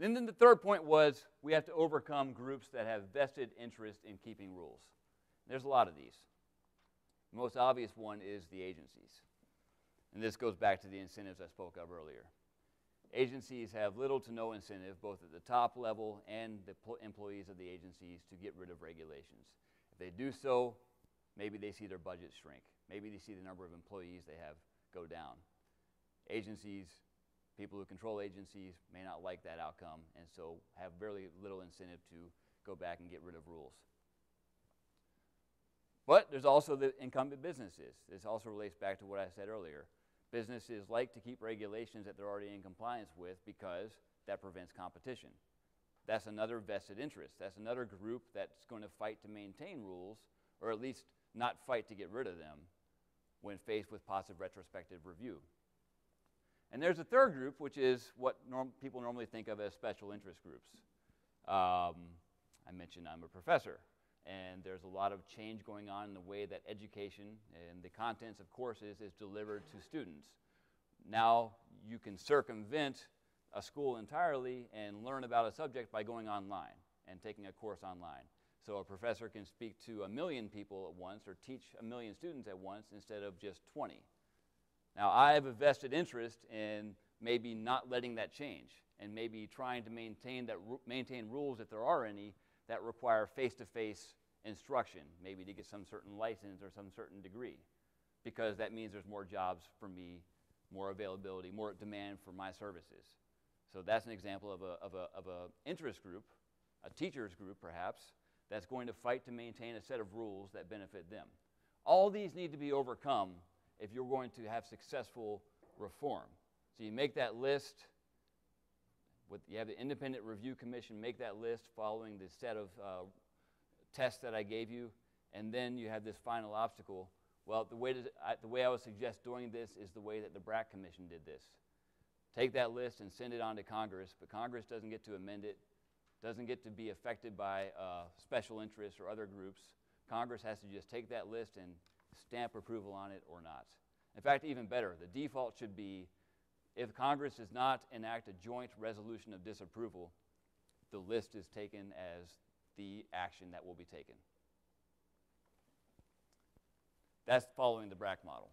And then the third point was we have to overcome groups that have vested interest in keeping rules. There's a lot of these. The most obvious one is the agencies. And this goes back to the incentives I spoke of earlier. Agencies have little to no incentive, both at the top level and the employees of the agencies, to get rid of regulations. If they do so, maybe they see their budget shrink. Maybe they see the number of employees they have go down. Agencies, people who control agencies, may not like that outcome, and so have very little incentive to go back and get rid of rules. But there's also the incumbent businesses. This also relates back to what I said earlier. Businesses like to keep regulations that they're already in compliance with because that prevents competition. That's another vested interest. That's another group that's going to fight to maintain rules, or at least not fight to get rid of them when faced with positive retrospective review. And there's a third group, which is what people normally think of as special interest groups. I mentioned I'm a professor, and there's a lot of change going on in the way that education and the contents of courses is delivered to students. Now you can circumvent a school entirely and learn about a subject by going online and taking a course online. So a professor can speak to 1 million people at once or teach 1 million students at once instead of just 20. Now I have a vested interest in maybe not letting that change and maybe trying to maintain rules, if there are any, that require face-to-face instruction, maybe to get some certain license or some certain degree, because that means there's more jobs for me, more availability, more demand for my services. So that's an example of a interest group, a teachers group perhaps, that's going to fight to maintain a set of rules that benefit them. All these need to be overcome if you're going to have successful reform. So you make that list. You have the Independent Review Commission make that list following the set of tests that I gave you, and then you have this final obstacle. Well, the way I would suggest doing this is the way that the BRAC Commission did this. Take that list and send it on to Congress, but Congress doesn't get to amend it, doesn't get to be affected by special interests or other groups. Congress has to just take that list and stamp approval on it or not. In fact, even better, the default should be if Congress does not enact a joint resolution of disapproval, the list is taken as the action that will be taken. That's following the BRAC model.